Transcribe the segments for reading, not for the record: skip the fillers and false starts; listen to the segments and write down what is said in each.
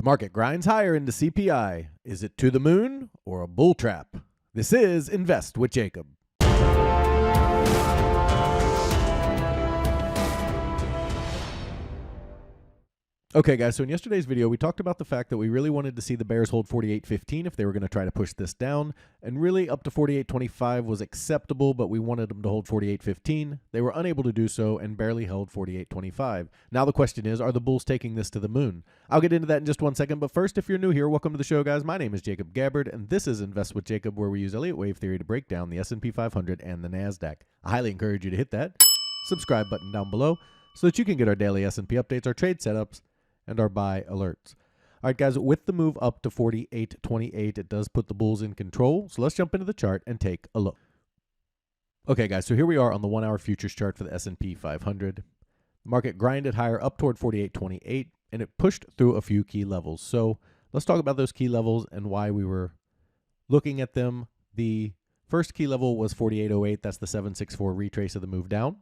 The market grinds higher into CPI. Is it to the moon or a bull trap? This is Invest with Jacob. Okay, guys, so in yesterday's video, we talked about the fact that we really wanted to see the bears hold 48.15 if they were going to try to push this down, and really up to 48.25 was acceptable, but we wanted them to hold 48.15. They were unable to do so and barely held 48.25. Now the question is, are the bulls taking this to the moon? I'll get into that in just 1 second, but first, if you're new here, welcome to the show, guys. My name is Jacob Gabbard, and this is Invest with Jacob, where we use Elliott Wave Theory to break down the SP 500 and the NASDAQ. I highly encourage you to hit that subscribe button down below so that you can get our daily S&P updates, our trade setups, and our buy alerts. All right, guys, with the move up to 48.28, it does put the bulls in control. So let's jump into the chart and take a look. Okay, guys, so here we are on the 1-hour futures chart for the S&P 500. The market grinded higher up toward 48.28, and it pushed through a few key levels. So let's talk about those key levels and why we were looking at them. The first key level was 48.08. That's the 764 retrace of the move down.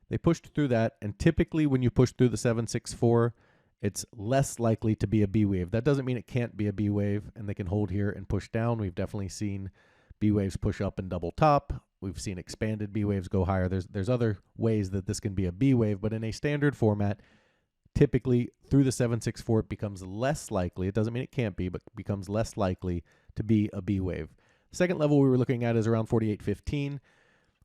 They pushed through that, and typically when you push through the 764, it's less likely to be a B wave. That doesn't mean it can't be a B wave, and they can hold here and push down. We've definitely seen B waves push up and double top. We've seen expanded B waves go higher. There's other ways that this can be a B wave, but in a standard format, typically through the 764, it becomes less likely. It doesn't mean it can't be, but becomes less likely to be a B wave. Second level we were looking at is around 48.15.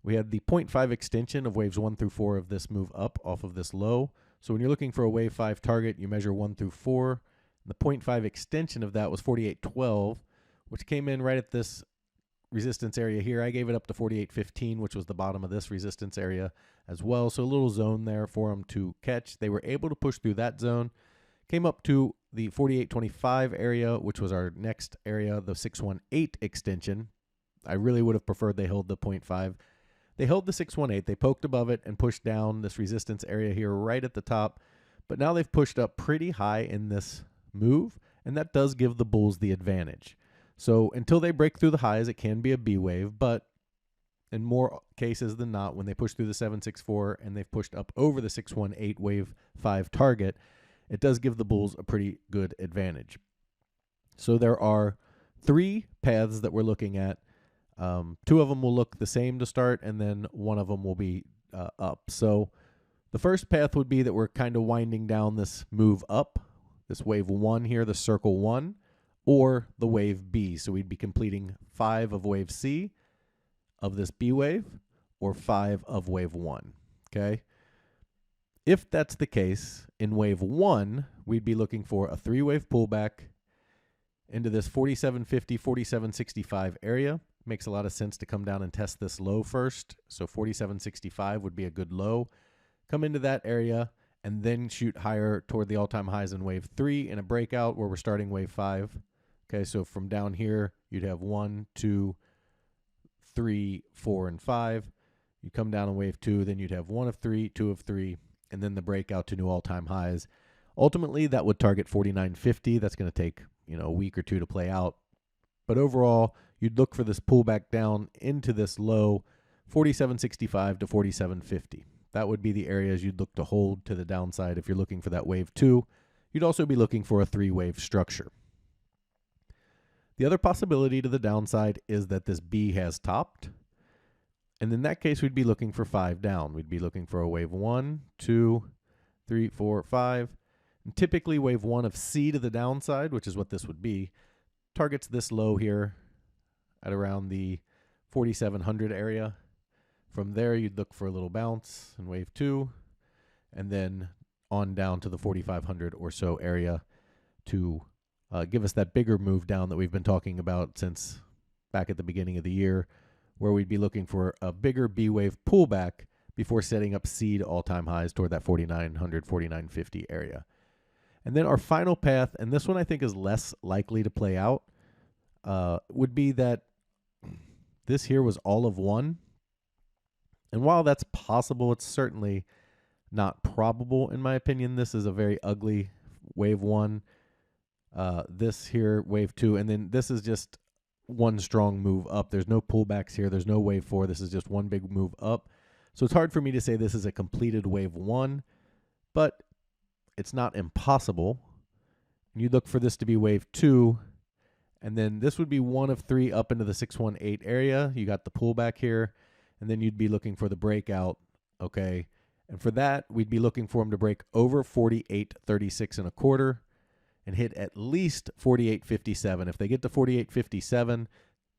We had the 0.5 extension of waves 1 through 4 of this move up off of this low. So when you're looking for a wave 5 target, you measure 1 through 4. The 0.5 extension of that was 48.12, which came in right at this resistance area here. I gave it up to 48.15, which was the bottom of this resistance area as well. So a little zone there for them to catch. They were able to push through that zone. Came up to the 48.25 area, which was our next area, the 618 extension. I really would have preferred they held the 0.5. They held the 618, they poked above it and pushed down this resistance area here right at the top, but now they've pushed up pretty high in this move, and that does give the bulls the advantage. So until they break through the highs, it can be a B wave, but in more cases than not, when they push through the 764 and they've pushed up over the 618 wave 5 target, it does give the bulls a pretty good advantage. So there are 3 paths that we're looking at. 2 of them will look the same to start, and then 1 of them will be up. So the first path would be that we're kind of winding down this move up, this wave 1 here, the circle 1, or the wave B. So we'd be completing 5 of wave C of this B wave, or 5 of wave 1. Okay. If that's the case, in wave 1, we'd be looking for a 3-wave pullback into this 47.50, 47.65 area. Makes a lot of sense to come down and test this low first. So 47.65 would be a good low. Come into that area and then shoot higher toward the all-time highs in wave 3 in a breakout where we're starting wave 5. Okay, so from down here, you'd have 1, 2, 3, 4, and 5. You come down on wave 2, then you'd have 1 of 3, 2 of 3, and then the breakout to new all-time highs. Ultimately, that would target 49.50. That's going to take, a week or 2 to play out. But overall, you'd look for this pullback down into this low 47.65 to 47.50. That would be the areas you'd look to hold to the downside if you're looking for that wave 2. You'd also be looking for a 3-wave structure. The other possibility to the downside is that this B has topped. And in that case, we'd be looking for 5 down. We'd be looking for a wave 1, 2, 3, 4, 5. And typically wave 1 of C to the downside, which is what this would be, targets this low here at around the 4,700 area. From there, you'd look for a little bounce in wave 2, and then on down to the 4,500 or so area to give us that bigger move down that we've been talking about since back at the beginning of the year, where we'd be looking for a bigger B wave pullback before setting up C to all-time highs toward that 4,900, 4,950 area. And then our final path, and this one I think is less likely to play out, would be that this here was all of 1. And while that's possible, it's certainly not probable in my opinion. This is a very ugly wave 1. This here, wave 2, and then this is just one strong move up. There's no pullbacks here. There's no wave 4. This is just one big move up. So it's hard for me to say this is a completed wave 1, but it's not impossible. And you look for this to be wave 2. And then this would be one of 3 up into the 618 area. You got the pullback here. And then you'd be looking for the breakout. Okay. And for that, we'd be looking for them to break over 48.36 and a quarter and hit at least 48.57. If they get to 48.57,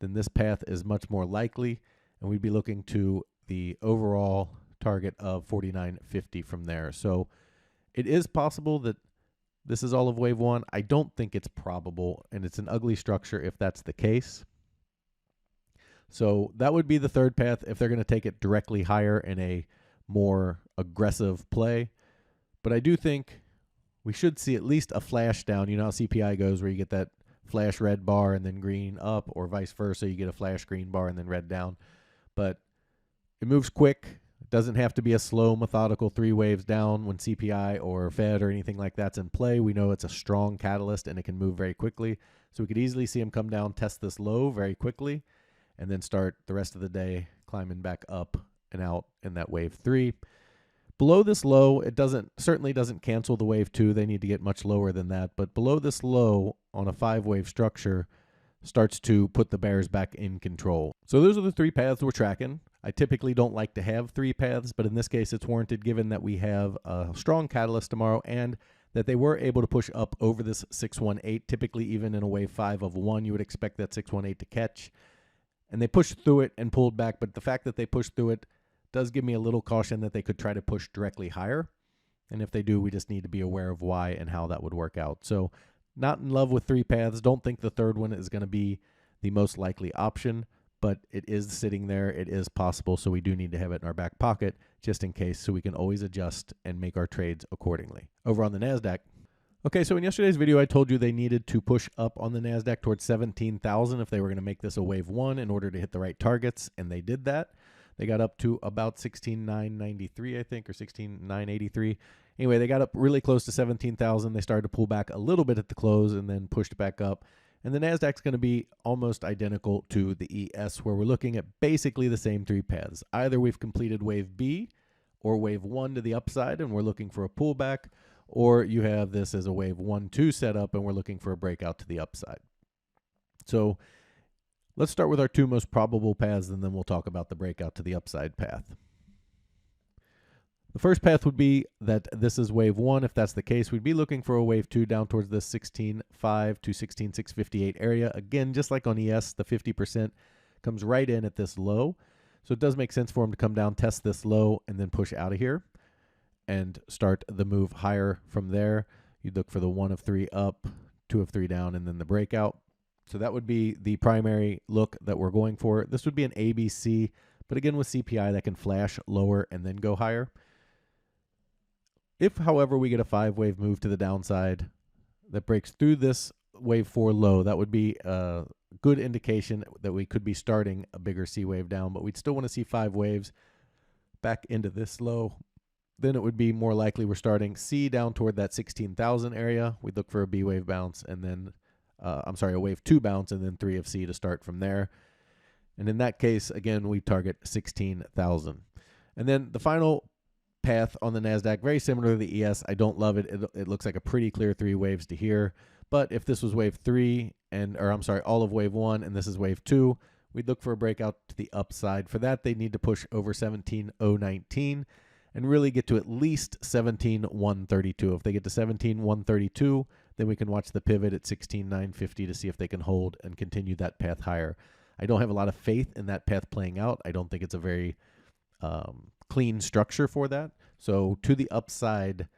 then this path is much more likely. And we'd be looking to the overall target of 49.50 from there. So it is possible that this is all of wave 1. I don't think it's probable, and it's an ugly structure if that's the case. So that would be the third path if they're going to take it directly higher in a more aggressive play. But I do think we should see at least a flash down. You know how CPI goes, where you get that flash red bar and then green up, or vice versa. You get a flash green bar and then red down. But it moves quick. It doesn't have to be a slow, methodical 3 waves down when CPI or Fed or anything like that's in play. We know it's a strong catalyst and it can move very quickly. So we could easily see them come down, test this low very quickly, and then start the rest of the day climbing back up and out in that wave 3. Below this low, it certainly doesn't cancel the wave 2. They need to get much lower than that. But below this low on a 5-wave structure starts to put the bears back in control. So those are the 3 paths we're tracking. I typically don't like to have 3 paths, but in this case it's warranted given that we have a strong catalyst tomorrow and that they were able to push up over this 618. Typically, even in a wave 5 of 1, you would expect that 618 to catch. And they pushed through it and pulled back, but the fact that they pushed through it does give me a little caution that they could try to push directly higher. And if they do, we just need to be aware of why and how that would work out. So not in love with 3 paths. Don't think the third one is going to be the most likely option, but it is sitting there. It is possible, so we do need to have it in our back pocket just in case, so we can always adjust and make our trades accordingly. Over on the NASDAQ. Okay, so in yesterday's video, I told you they needed to push up on the NASDAQ towards 17,000 if they were going to make this a wave 1 in order to hit the right targets, and they did that. They got up to about 16,993, I think, or 16,983. Anyway, they got up really close to 17,000. They started to pull back a little bit at the close and then pushed back up. And the NASDAQ's going to be almost identical to the ES, where we're looking at basically the same 3 paths. Either we've completed wave B or wave 1 to the upside, and we're looking for a pullback, or you have this as a wave 1-2 setup, and we're looking for a breakout to the upside. So let's start with our 2 most probable paths, and then we'll talk about the breakout to the upside path. The first path would be that this is wave 1. If that's the case, we'd be looking for a wave 2 down towards the 16.5 to 16.658 area. Again, just like on ES, the 50% comes right in at this low. So it does make sense for them to come down, test this low, and then push out of here and start the move higher from there. You'd look for the 1 of 3 up, 2 of 3 down, and then the breakout. So that would be the primary look that we're going for. This would be an ABC, but again, with CPI, that can flash lower and then go higher. If, however, we get a 5-wave move to the downside that breaks through this wave 4 low, that would be a good indication that we could be starting a bigger C wave down, but we'd still want to see 5 waves back into this low. Then it would be more likely we're starting C down toward that 16,000 area. We'd look for a B wave bounce and then, a wave 2 bounce and then 3 of C to start from there. And in that case, again, we target 16,000. And then the final path on the NASDAQ, very similar to the ES. I don't love it. It looks like a pretty clear 3 waves to here. But if this was wave 3 all of wave 1 and this is wave 2, we'd look for a breakout to the upside. For that, they need to push over 17,019 and really get to at least 17,132. If they get to 17,132, then we can watch the pivot at 16,950 to see if they can hold and continue that path higher. I don't have a lot of faith in that path playing out. I don't think it's a very clean structure for that. So to the upside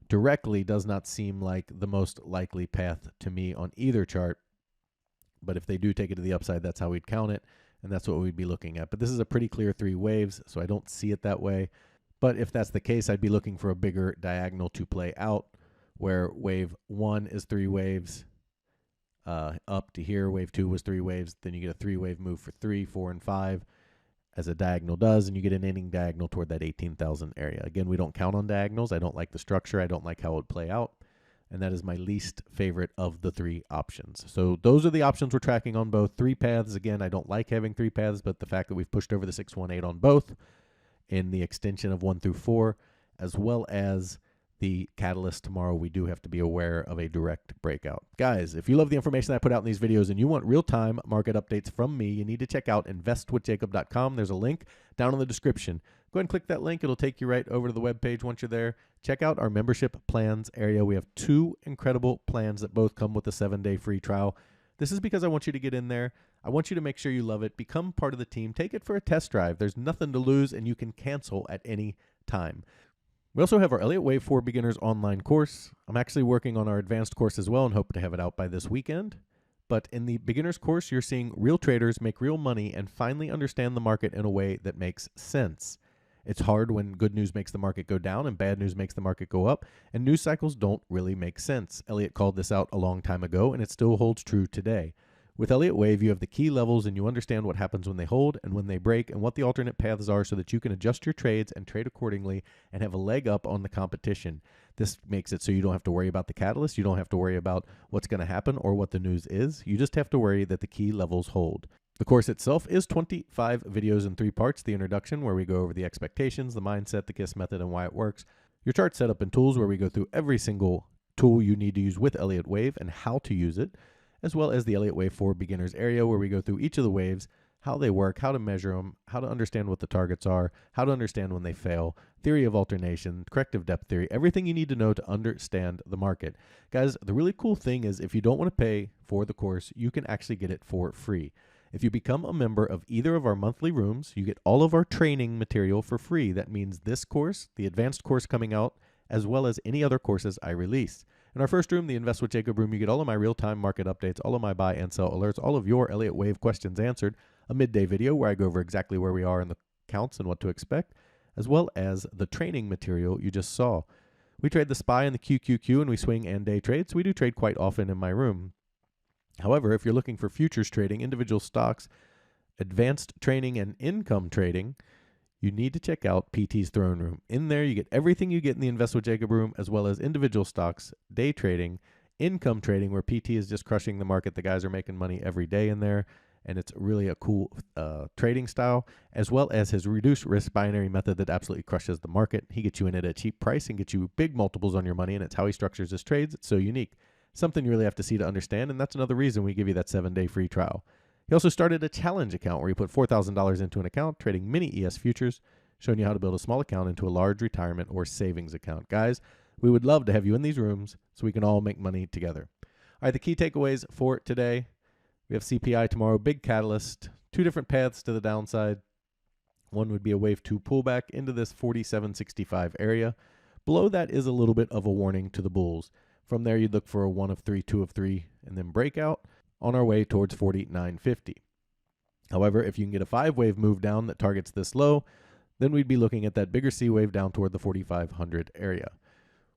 directly does not seem like the most likely path to me on either chart. But if they do take it to the upside, that's how we'd count it, and that's what we'd be looking at. But this is a pretty clear 3 waves, so I don't see it that way. But if that's the case, I'd be looking for a bigger diagonal to play out, where wave 1 is 3 waves up to here. Wave 2 was 3 waves. Then you get a 3-wave move for 3, 4, and 5. As a diagonal does, and you get an ending diagonal toward that 18,000 area. Again, we don't count on diagonals. I don't like the structure. I don't like how it would play out. And that is my least favorite of the 3 options. So those are the options we're tracking on both. 3 paths. Again, I don't like having 3 paths, but the fact that we've pushed over the 618 on both in the extension of 1 through 4, as well as the catalyst tomorrow, we do have to be aware of a direct breakout. Guys, if you love the information I put out in these videos and you want real-time market updates from me, you need to check out investwithjacob.com. There's a link down in the description. Go ahead and click that link. It'll take you right over to the webpage once you're there. Check out our membership plans area. We have 2 incredible plans that both come with a 7-day free trial. This is because I want you to get in there. I want you to make sure you love it. Become part of the team. Take it for a test drive. There's nothing to lose, and you can cancel at any time. We also have our Elliott Wave for Beginners online course. I'm actually working on our advanced course as well and hope to have it out by this weekend. But in the beginner's course, you're seeing real traders make real money and finally understand the market in a way that makes sense. It's hard when good news makes the market go down and bad news makes the market go up, and news cycles don't really make sense. Elliott called this out a long time ago, and it still holds true today. With Elliott Wave, you have the key levels and you understand what happens when they hold and when they break and what the alternate paths are so that you can adjust your trades and trade accordingly and have a leg up on the competition. This makes it so you don't have to worry about the catalyst. You don't have to worry about what's going to happen or what the news is. You just have to worry that the key levels hold. The course itself is 25 videos in 3 parts. The introduction, where we go over the expectations, the mindset, the KISS method, and why it works. Your chart setup and tools, where we go through every single tool you need to use with Elliott Wave and how to use it, as well as the Elliott Wave for Beginners area, where we go through each of the waves, how they work, how to measure them, how to understand what the targets are, how to understand when they fail, theory of alternation, corrective depth theory, everything you need to know to understand the market. Guys, the really cool thing is if you don't want to pay for the course, you can actually get it for free. If you become a member of either of our monthly rooms, you get all of our training material for free. That means this course, the advanced course coming out, as well as any other courses I release. In our first room, the Invest with Jacob room, you get all of my real-time market updates, all of my buy and sell alerts, all of your Elliott Wave questions answered, a midday video where I go over exactly where we are in the counts and what to expect, as well as the training material you just saw. We trade the SPY and the QQQ, and we swing and day trade, so we do trade quite often in my room. However, if you're looking for futures trading, individual stocks, advanced training, and income trading, you need to check out PT's Throne Room. In there, you get everything you get in the Invest with Jacob room, as well as individual stocks, day trading, income trading, where PT is just crushing the market. The guys are making money every day in there, and it's really a cool trading style, as well as his reduced risk binary method that absolutely crushes the market. He gets you in at a cheap price and gets you big multiples on your money, and it's how he structures his trades. It's so unique. Something you really have to see to understand, and that's another reason we give you that 7-day free trial. He also started a challenge account where you put $4,000 into an account, trading mini ES futures, showing you how to build a small account into a large retirement or savings account. Guys, we would love to have you in these rooms so we can all make money together. All right, the key takeaways for today. We have CPI tomorrow, big catalyst, 2 different paths to the downside. One would be a wave 2 pullback into this 47.65 area. Below that is a little bit of a warning to the bulls. From there, you'd look for a 1 of 3, 2 of 3, and then breakout on our way towards 49.50. However, if you can get a 5-wave move down that targets this low, then we'd be looking at that bigger C wave down toward the 4,500 area.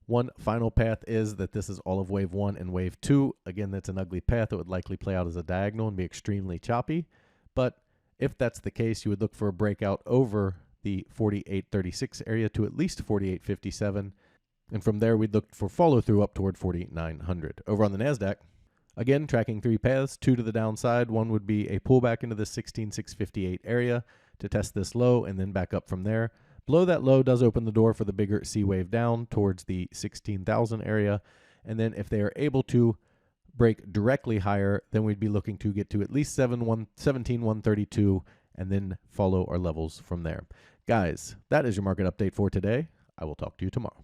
One final path is that this is all of wave 1 and wave 2. Again, that's an ugly path. It would likely play out as a diagonal and be extremely choppy. But if that's the case, you would look for a breakout over the 48.36 area to at least 48.57. And from there, we'd look for follow-through up toward 4,900. Over on the NASDAQ, again, tracking 3 paths, 2 to the downside. One would be a pullback into the 16,658 area to test this low and then back up from there. Below that low does open the door for the bigger C wave down towards the 16,000 area. And then if they are able to break directly higher, then we'd be looking to get to at least 17,132 and then follow our levels from there. Guys, that is your market update for today. I will talk to you tomorrow.